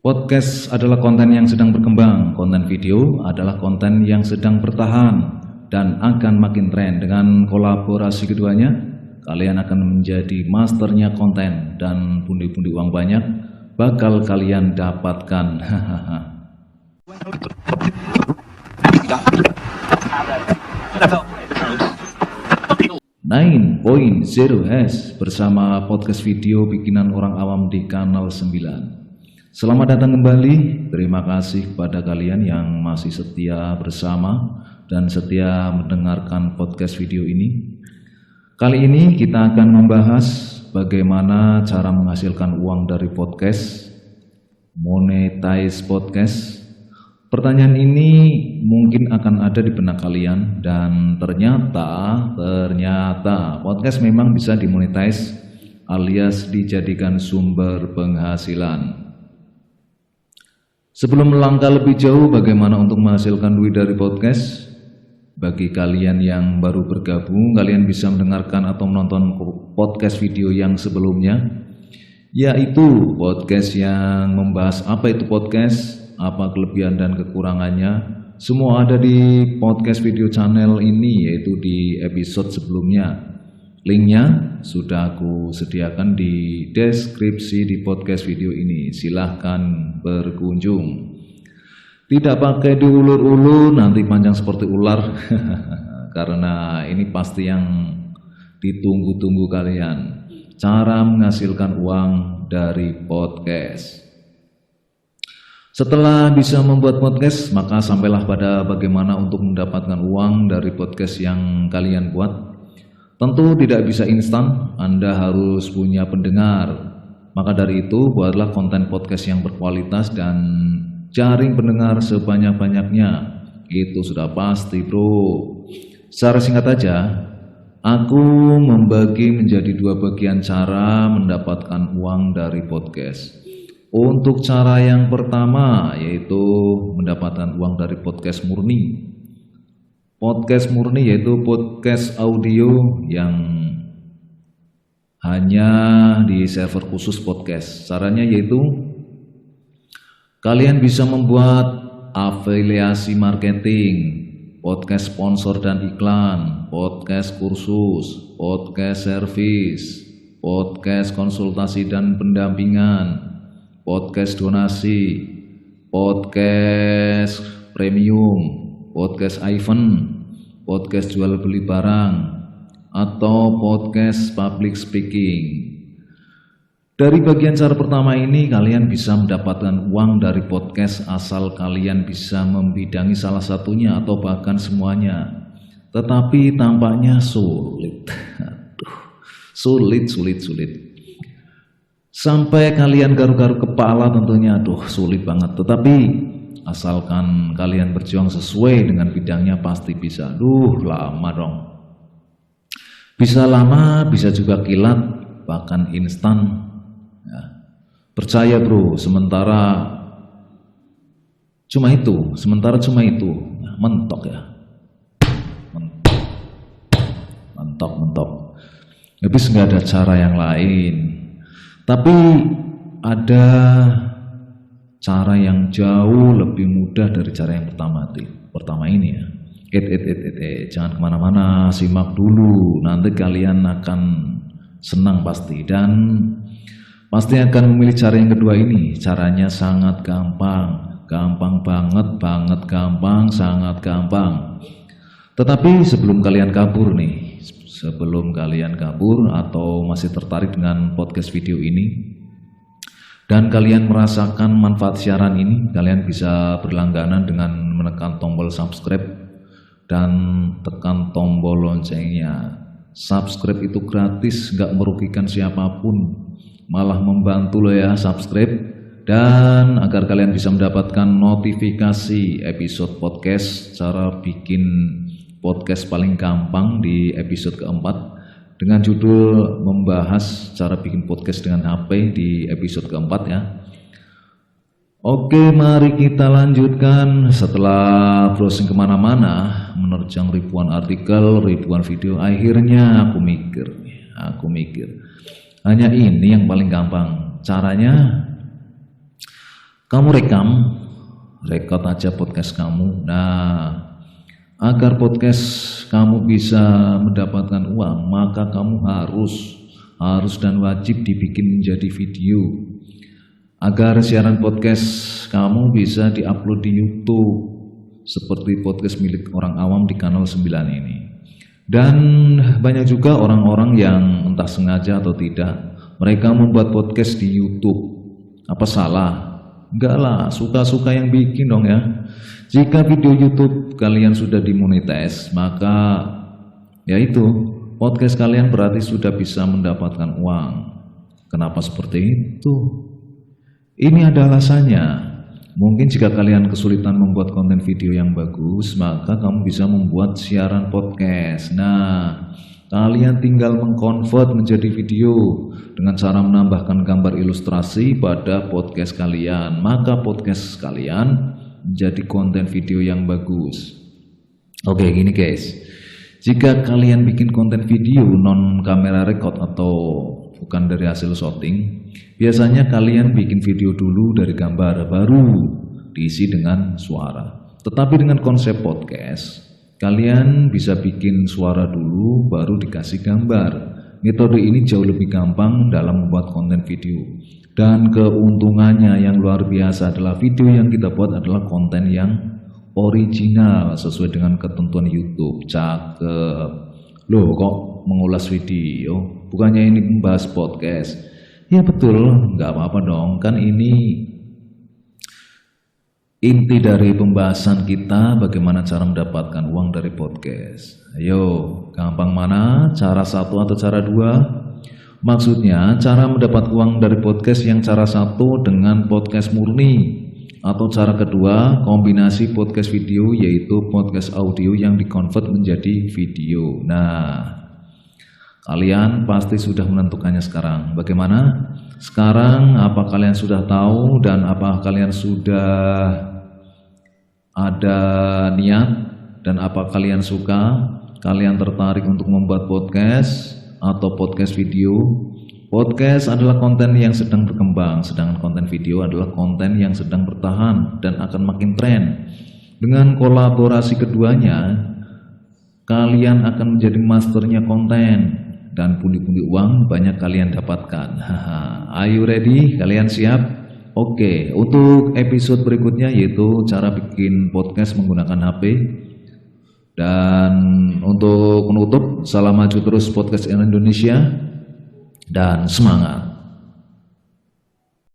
Podcast adalah konten yang sedang berkembang, konten video adalah konten yang sedang bertahan dan akan makin tren. Dengan kolaborasi keduanya, kalian akan menjadi masternya konten dan pundi-pundi uang banyak bakal kalian dapatkan. 9.0 bersama podcast video bikinan orang awam di Kanal 9. Selamat datang kembali, terima kasih kepada kalian yang masih setia bersama dan setia mendengarkan podcast video ini. Kali ini kita akan membahas bagaimana cara menghasilkan uang dari podcast, monetize podcast. Pertanyaan ini mungkin akan ada di benak kalian dan ternyata podcast memang bisa dimonetize alias dijadikan sumber penghasilan. Sebelum melangkah lebih jauh bagaimana untuk menghasilkan duit dari podcast, bagi kalian yang baru bergabung, kalian bisa mendengarkan atau menonton podcast video yang sebelumnya, yaitu podcast yang membahas apa itu podcast, apa kelebihan dan kekurangannya. Semua ada di podcast video channel ini, yaitu di episode sebelumnya. Linknya sudah aku sediakan di deskripsi di podcast video ini. Silahkan berkunjung. Tidak pakai diulur-ulur, nanti panjang seperti ular. Karena ini pasti yang ditunggu-tunggu kalian. Cara menghasilkan uang dari podcast. Setelah bisa membuat podcast, maka sampailah pada bagaimana untuk mendapatkan uang dari podcast yang kalian buat. Tentu tidak bisa instan, Anda harus punya pendengar. Maka dari itu, buatlah konten podcast yang berkualitas dan jaring pendengar sebanyak-banyaknya. Itu sudah pasti, bro. Secara singkat aja, aku membagi menjadi dua bagian cara mendapatkan uang dari podcast. Untuk cara yang pertama, yaitu mendapatkan uang dari podcast murni. Podcast murni yaitu podcast audio yang hanya di server khusus podcast. Caranya yaitu kalian bisa membuat afiliasi marketing, podcast sponsor dan iklan, podcast kursus, podcast service, podcast konsultasi dan pendampingan, podcast donasi, podcast premium, podcast event, podcast jual beli barang, atau podcast public speaking. Dari bagian cara pertama ini kalian bisa mendapatkan uang dari podcast asal kalian bisa membidangi salah satunya atau bahkan semuanya. Tetapi tampaknya sulit. Sulit. Sampai kalian garuk-garuk kepala tentunya sulit banget. Tetapi asalkan kalian berjuang sesuai dengan bidangnya pasti bisa. Lama dong. Bisa lama, bisa juga kilat, bahkan instan. Ya. Percaya bro, sementara cuma itu. Ya, mentok ya. Mentok. Habis nggak ada cara yang lain. Tapi ada cara yang jauh lebih mudah dari cara yang pertama ini ya. Jangan kemana-mana, simak dulu. Nanti kalian akan senang pasti dan pasti akan memilih cara yang kedua ini. Caranya sangat gampang banget, sangat gampang. Tetapi sebelum kalian kabur atau masih tertarik dengan podcast video ini, dan kalian merasakan manfaat siaran ini, kalian bisa berlangganan dengan menekan tombol subscribe dan tekan tombol loncengnya. Subscribe itu gratis, nggak merugikan siapapun, malah membantu lo ya subscribe. Dan agar kalian bisa mendapatkan notifikasi episode podcast, cara bikin podcast paling gampang di episode keempat. Dengan judul membahas cara bikin podcast dengan HP di episode keempat ya. Oke, mari kita lanjutkan. Setelah browsing kemana-mana, menerjang ribuan artikel, ribuan video, akhirnya aku mikir. Hanya ini yang paling gampang. Caranya kamu record aja podcast kamu. Nah, agar podcast kamu bisa mendapatkan uang, maka kamu harus dan wajib dibikin menjadi video. Agar siaran podcast kamu bisa diupload di YouTube seperti podcast milik orang awam di kanal 9 ini. Dan banyak juga orang-orang yang entah sengaja atau tidak, mereka membuat podcast di YouTube. Apa salah? Enggak lah, suka-suka yang bikin dong ya. Jika video YouTube kalian sudah dimonetize, maka yaitu podcast kalian berarti sudah bisa mendapatkan uang. Kenapa seperti itu? Ini ada alasannya. Mungkin jika kalian kesulitan membuat konten video yang bagus, maka kamu bisa membuat siaran podcast. Nah, kalian tinggal mengkonvert menjadi video dengan cara menambahkan gambar ilustrasi pada podcast kalian. Maka podcast kalian menjadi konten video yang bagus. Oke, gini guys. Jika kalian bikin konten video non kamera record atau bukan dari hasil shooting, biasanya kalian bikin video dulu dari gambar, baru diisi dengan suara. Tetapi dengan konsep podcast, kalian bisa bikin suara dulu baru dikasih gambar. Metode ini jauh lebih gampang dalam membuat konten video. Dan keuntungannya yang luar biasa adalah video yang kita buat adalah konten yang original sesuai dengan ketentuan YouTube. Cakep. Loh, kok mengulas video? Bukannya ini membahas podcast? Ya betul, nggak apa-apa dong. Kan ini inti dari pembahasan kita, bagaimana cara mendapatkan uang dari podcast. Ayo, gampang mana? Cara satu atau cara dua? Maksudnya, cara mendapat uang dari podcast yang cara satu dengan podcast murni. Atau cara kedua, kombinasi podcast video, yaitu podcast audio yang dikonvert menjadi video. Nah, kalian pasti sudah menentukannya sekarang. Bagaimana? Sekarang apa kalian sudah tahu dan apa kalian sudah ada niat dan apa kalian suka? Kalian tertarik untuk membuat podcast atau podcast video? Podcast adalah konten yang sedang berkembang, sedangkan konten video adalah konten yang sedang bertahan dan akan makin tren. Dengan kolaborasi keduanya, kalian akan menjadi masternya konten dan pundi-pundi uang banyak kalian dapatkan. Are you ready? Kalian siap? Oke, untuk episode berikutnya yaitu cara bikin podcast menggunakan HP. Dan untuk menutup, salam maju terus podcast Indonesia dan semangat.